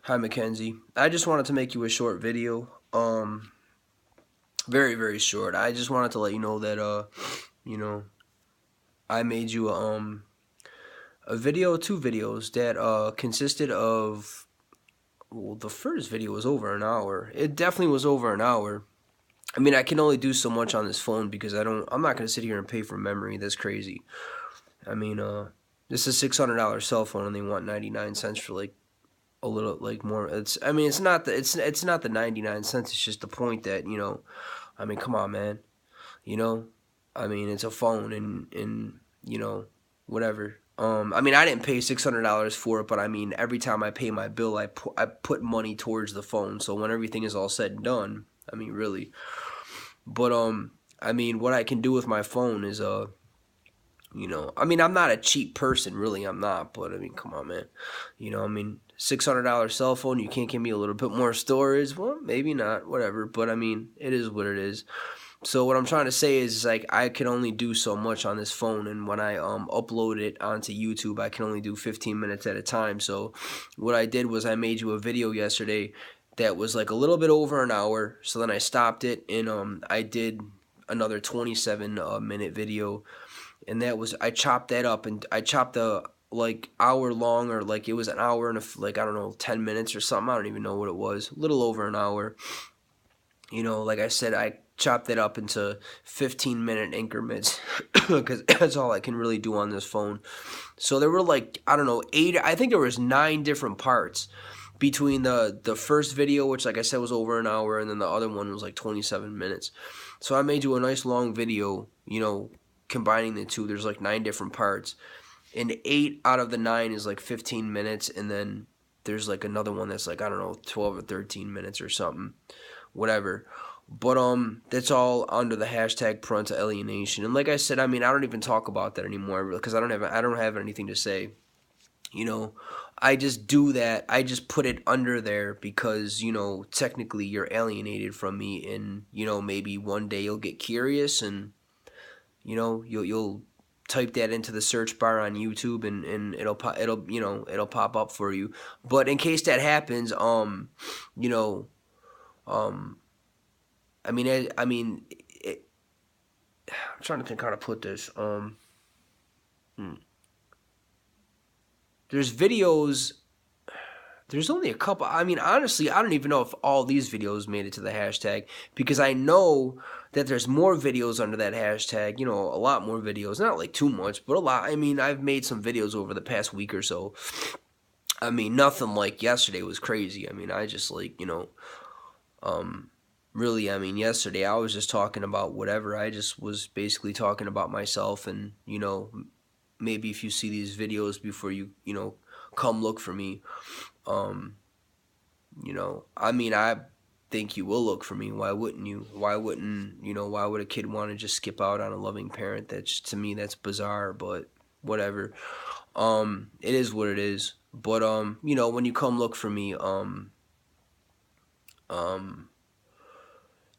Hi, Mackenzie. I just wanted to make you a short video. Very, very short. I just wanted to let you know that, you know, I made you a video, two videos that consisted of. Well, the first video was over an hour. It definitely was over an hour. I mean, I can only do so much on this phone because I'm not gonna sit here and pay for memory. That's crazy. I mean, this is $600 cell phone, and they want 99 cents for like a little like more. I mean, it's not the 99 cents. It's just the point that I mean, come on, man. You know, I mean, it's a phone, and whatever. I mean, I didn't pay $600 for it, but I mean, every time I pay my bill, I put money towards the phone. So when everything is all said and done, I mean, really. But I mean, what I can do with my phone is I mean, I'm not a cheap person, really. I'm not, but I mean, come on, man. I mean, $600 cell phone. You can't give me a little bit more storage? Well, maybe not. Whatever. But I mean, it is what it is. So what I'm trying to say is like I can only do so much on this phone, and when I upload it onto YouTube, I can only do 15 minutes at a time. So what I did was I made you a video yesterday that was like a little bit over an hour. So then I stopped it, and I did another 27 minute video, and that was I chopped that up, and I chopped the like hour long, or like it was an hour and like I don't know, 10 minutes or something. I don't even know what it was. A little over an hour. Like I said, I chopped that up into 15-minute increments because that's all I can really do on this phone. So there were like, I don't know, I think there was 9 different parts between the first video, which like I said was over an hour, and then the other one was like 27 minutes. So I made you a nice long video, combining the two. There's like 9 different parts, and 8 out of the 9 is like 15 minutes, and then there's like another one that's like, I don't know, 12 or 13 minutes or something, whatever. But that's all under the hashtag parental alienation. And like I said, I mean, I don't even talk about that anymore because I don't have anything to say. I just do that. I just put it under there because technically you're alienated from me, and maybe one day you'll get curious, and you'll type that into the search bar on YouTube, and it'll pop up for you. But in case that happens, you know um I mean, I'm trying to think how to put this. Hmm. There's videos. There's only a couple. I mean, honestly, I don't even know if all these videos made it to the hashtag because I know that there's more videos under that hashtag. A lot more videos. Not like too much, but a lot. I mean, I've made some videos over the past week or so. I mean, nothing like yesterday was crazy. I mean, I just like really, I mean, yesterday I was just talking about whatever. I just was basically talking about myself, and maybe if you see these videos before you come look for me, um, I mean, I think you will look for me. Why wouldn't you? Why would a kid want to just skip out on a loving parent? That's, to me, that's bizarre, but whatever. It is what it is. But when you come look for me, um,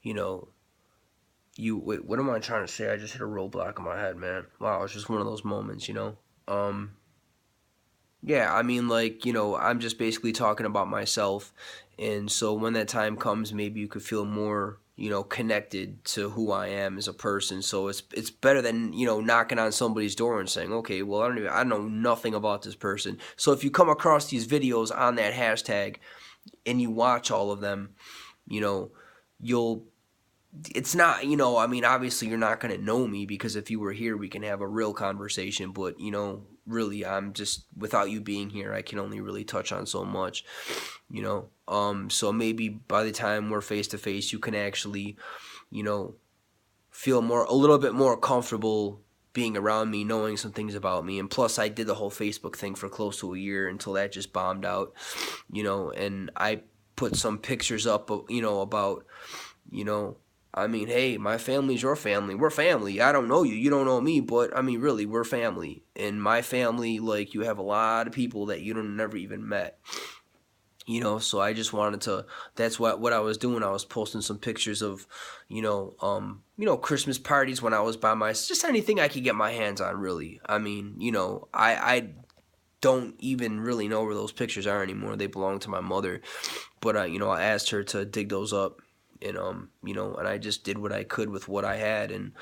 you know, wait, what am I trying to say? I just hit a roadblock in my head, man. Wow, it's just one of those moments. Um, yeah, I mean, like, I'm just basically talking about myself, and so when that time comes, maybe you could feel more, connected to who I am as a person. So it's better than knocking on somebody's door and saying, okay, well, I know nothing about this person. So if you come across these videos on that hashtag and you watch all of them, you know, you'll it's not, I mean, obviously you're not going to know me because if you were here, we can have a real conversation. But, really, I'm just, without you being here, I can only really touch on so much. So maybe by the time we're face to face, you can actually, you know, feel a little bit more comfortable being around me, knowing some things about me. And plus, I did the whole Facebook thing for close to a year until that just bombed out, and I put some pictures up, about, you know, I mean, hey, my family's your family. We're family. I don't know you. You don't know me, but I mean, really, we're family. And my family, like, you have a lot of people that you don't never even met. So I just wanted to. That's what I was doing. I was posting some pictures of, Christmas parties when I was by myself. Just anything I could get my hands on, really. I mean, I don't even really know where those pictures are anymore. They belong to my mother, but you know, I asked her to dig those up, and you know, and I just did what I could with what I had, and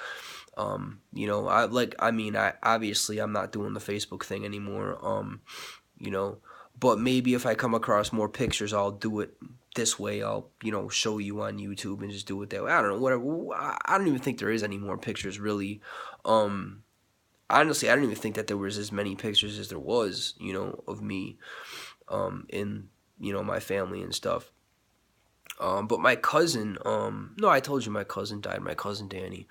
you know, I obviously I'm not doing the Facebook thing anymore, you know, but maybe if I come across more pictures, I'll do it this way. I'll, you know, show you on YouTube and just do it that way. I don't know, whatever. I don't even think there is any more pictures really. Honestly, I don't even think that there was as many pictures as there was, you know, of me, in, you know, my family and stuff. But my cousin, no, I told you my cousin died. My cousin Danny,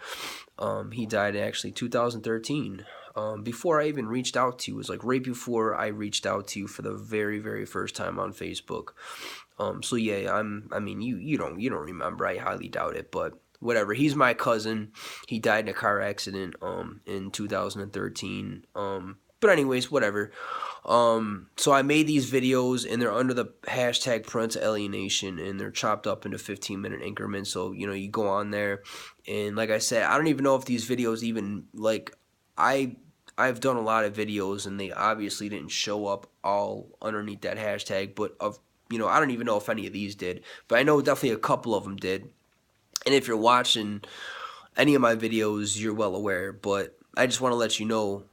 he died in actually 2013. Before I even reached out to you, it was like right before I reached out to you for the very, very first time on Facebook. So yeah, I mean, you don't remember. I highly doubt it, but whatever. He's my cousin. He died in a car accident, in 2013. But anyways, whatever. So I made these videos, and they're under the hashtag parental alienation, and they're chopped up into 15-minute increments. So, you know, you go on there, and like I said, I don't even know if these videos even, like, I've done a lot of videos, and they obviously didn't show up all underneath that hashtag, but you know, I don't even know if any of these did, but I know definitely a couple of them did. And if you're watching any of my videos, you're well aware, but I just want to let you know,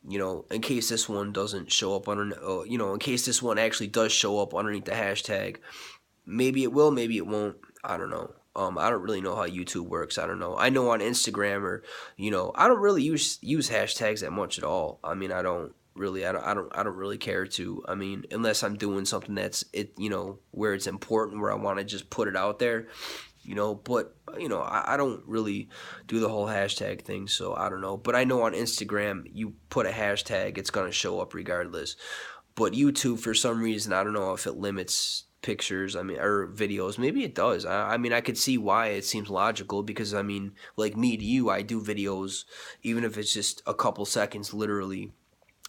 you know, in case this one doesn't show up under, you know, in case this one actually does show up underneath the hashtag, maybe it will, maybe it won't. I don't know. I don't really know how YouTube works. I don't know. I know on Instagram, or, you know, I don't really use hashtags that much at all. I mean, I don't really, I don't really care to. I mean, unless I'm doing something that's it, you know, where it's important, where I want to just put it out there, you know. But you know, I don't really do the whole hashtag thing, so I don't know. But I know on Instagram, you put a hashtag, it's gonna show up regardless. But YouTube, for some reason, I don't know if it limits pictures, I mean, or videos. Maybe it does. I mean, I could see why. It seems logical because, I mean, like me to you, I do videos, even if it's just a couple seconds, literally.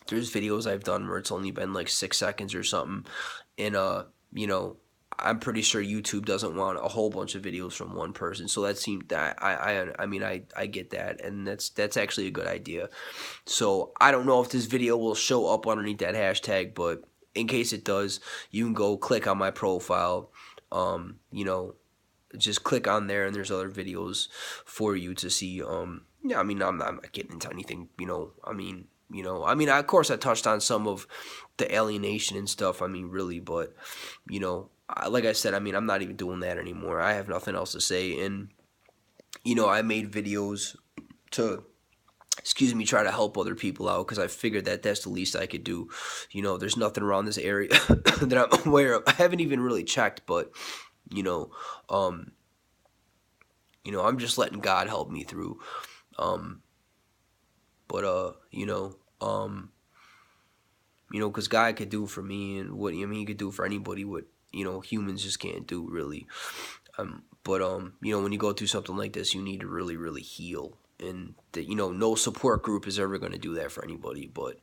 There's videos I've done where it's only been like 6 seconds or something, and you know, I'm pretty sure YouTube doesn't want a whole bunch of videos from one person. So that seemed that I mean, I get that, and that's actually a good idea. So I don't know if this video will show up underneath that hashtag, but in case it does, you can go click on my profile. You know, just click on there, and there's other videos for you to see. Yeah, I mean, I'm not getting into anything, you know. I mean, of course, I touched on some of the alienation and stuff. I mean, really, but you know, like I said, I mean, I'm not even doing that anymore. I have nothing else to say, and you know, I made videos to, excuse me, try to help other people out, because I figured that that's the least I could do. You know, there's nothing around this area that I'm aware of. I haven't even really checked, but you know, um, I'm just letting God help me through. Um, but because God could do for me, and what, I mean, He could do for anybody what, you know, humans just can't do really. But when you go through something like this, you need to really, really heal, and that, you know, no support group is ever going to do that for anybody. But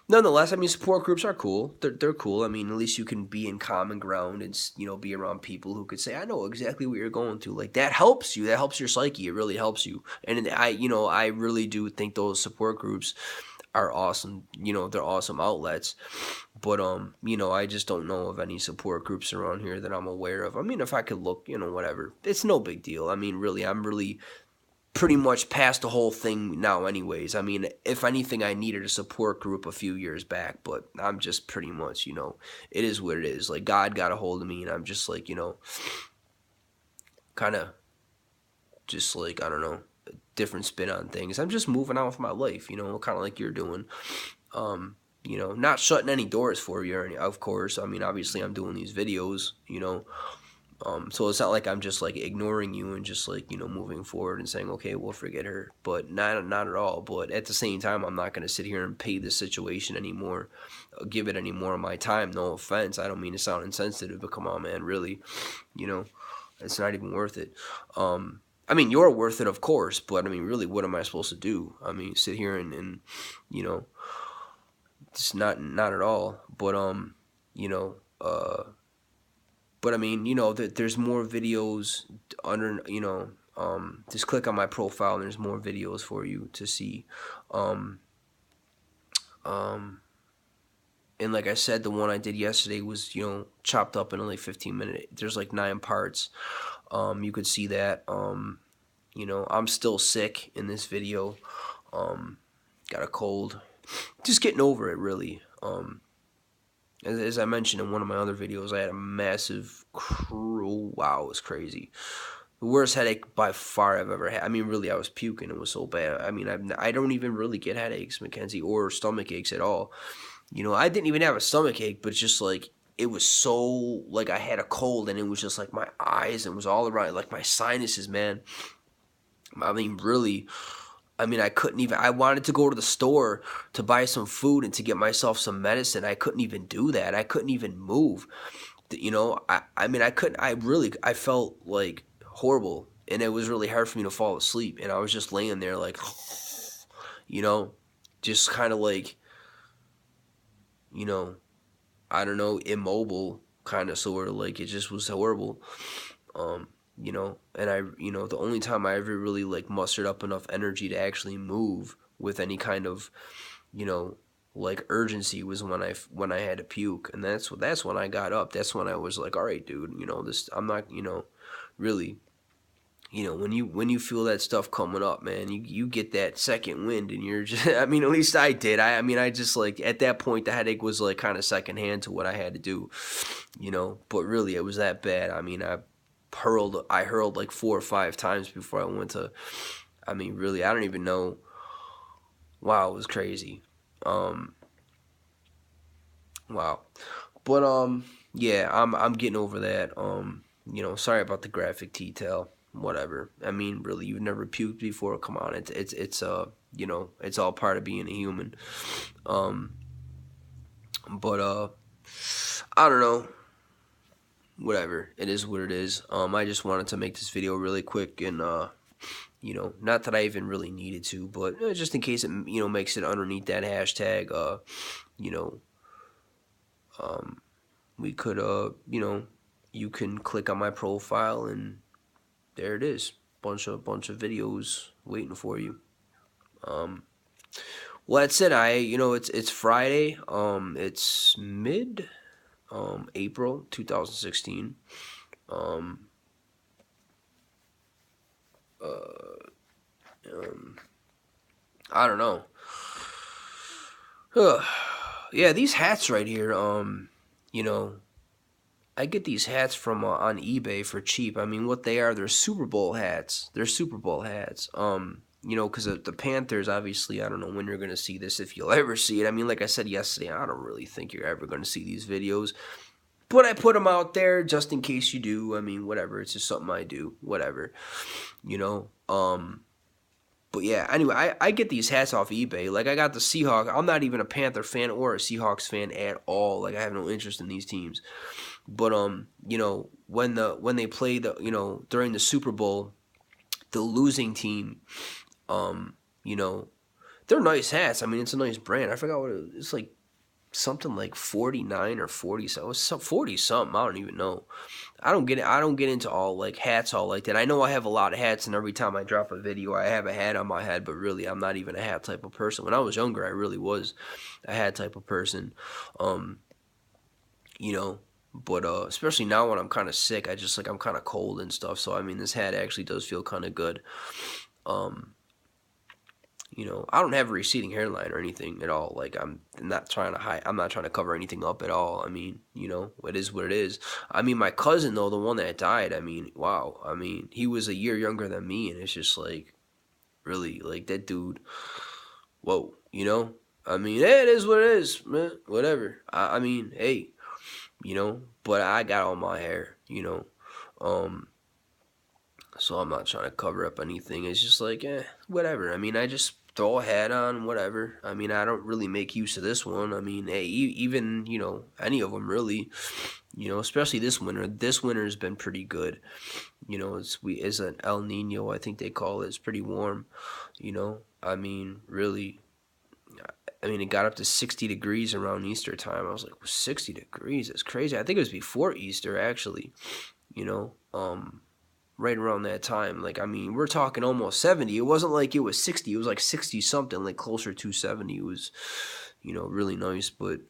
nonetheless, I mean, support groups are cool. They're cool. I mean, at least you can be in common ground, and, you know, be around people who could say, I know exactly what you're going through. Like, that helps you. That helps your psyche. It really helps you. And I really do think those support groups are awesome. You know, they're awesome outlets. But I just don't know of any support groups around here that I'm aware of. I mean, if I could look, you know, whatever. It's no big deal. I mean, really, I'm really pretty much past the whole thing now anyways. I mean, if anything, I needed a support group a few years back, but I'm just pretty much, you know, it is what it is. Like, God got a hold of me, and I'm just like, you know, kind of just like, I don't know, a different spin on things. I'm just moving on with my life, you know, kind of like you're doing. Not shutting any doors for you, or any, of course. I mean, obviously, I'm doing these videos, you know. So it's not like I'm just like ignoring you and just like, you know, moving forward and saying, okay, we'll forget her. But not at all. But at the same time, I'm not going to sit here and pay this situation anymore, give it any more of my time. No offense. I don't mean to sound insensitive, but come on, man, really, you know, it's not even worth it. I mean, you're worth it, of course, but I mean, really, what am I supposed to do? I mean, sit here and you know, it's not at all. But you know, but I mean, you know, that there's more videos under, you know, just click on my profile, and there's more videos for you to see. Um, um, and like I said, the one I did yesterday was, chopped up in only 15 minutes. There's like 9 parts. You could see that. I'm still sick in this video. Got a cold. Just getting over it, really. As I mentioned in one of my other videos, I had a massive wow, it was crazy. The worst headache by far I've ever had. I mean, really, I was puking. It was so bad. I mean, I don't even really get headaches, Mackenzie, or stomach aches at all. I didn't even have a stomach ache, but it's just like, it was so, like, I had a cold, and it was just like my eyes, and it was all around, like my sinuses, man. I mean, really, I couldn't even, I wanted to go to the store to buy some food and to get myself some medicine. I couldn't even do that. I couldn't even move. I couldn't, I felt like horrible, and it was really hard for me to fall asleep. And I was just laying there like, you know, just kind of like, you know, I don't know, immobile, kind of, sort of, like, it just was horrible. And the only time I ever really, like, mustered up enough energy to actually move with any kind of, you know, like, urgency was when I had to puke. And that's when I got up. That's when I was like, all right, dude, this, I'm not, really, when you feel that stuff coming up, man, you get that second wind, and you're just, I mean, at least I did. I just, like, at that point, the headache was, like, kind of secondhand to what I had to do, but really, it was that bad. I mean, I hurled like 4 or 5 times before I went to, really, I don't even know. Wow, it was crazy. Wow. But, yeah, I'm getting over that. Sorry about the graphic detail. Whatever. I mean, really, you've never puked before. Come on, it's all part of being a human. But I don't know. Whatever. It is what it is. I just wanted to make this video really quick, and not that I even really needed to, but just in case it makes it underneath that hashtag. We could you can click on my profile, and there it is. Bunch of videos waiting for you. Well, that's it. It's Friday. It's mid April 2016. I don't know. Yeah, these hats right here. I get these hats from on eBay for cheap. I mean, what they are, they're Super Bowl hats. They're Super Bowl hats. Because the Panthers, obviously, I don't know when you're going to see this, if you'll ever see it. I mean, like I said yesterday, I don't really think you're ever going to see these videos. But I put them out there just in case you do. I mean, whatever. It's just something I do. Whatever. But yeah, anyway, I get these hats off eBay. Like, I got the Seahawks. I'm not even a Panther fan or a Seahawks fan at all. Like, I have no interest in these teams. But when they play during the Super Bowl, the losing team, they're nice hats. I mean, it's a nice brand. I forgot what it was. It's like something like 49 or 40. So it was 40 something. I don't even know. I don't get into all, like, hats all like that. I know I have a lot of hats, and every time I drop a video, I have a hat on my head. But really, I'm not even a hat type of person. When I was younger, I really was a hat type of person. But especially now when I'm kind of sick, I'm kind of cold and stuff. So I mean, this hat actually does feel kind of good. I don't have a receding hairline or anything at all. Like, I'm not trying to hide. I'm not trying to cover anything up at all. I mean, it is what it is. I mean, my cousin, though, the one that died, I mean, wow. I mean, he was a year younger than me, and it's just like, really, like, that dude, whoa, I mean, hey, it is what it is, man. Whatever. I mean, hey, but I got all my hair, so I'm not trying to cover up anything. It's just like, whatever. I mean, I just throw a hat on, whatever. I mean, I don't really make use of this one. I mean, hey, even, any of them really, especially this winter. This winter has been pretty good. It's an El Nino, I think they call it. It's pretty warm, I mean, really. I mean, it got up to 60 degrees around Easter time. I was like, 60 degrees? That's crazy. I think it was before Easter, actually, right around that time. Like, I mean, we're talking almost 70. It wasn't like it was 60. It was like 60 something, like closer to 70. It was, really nice, but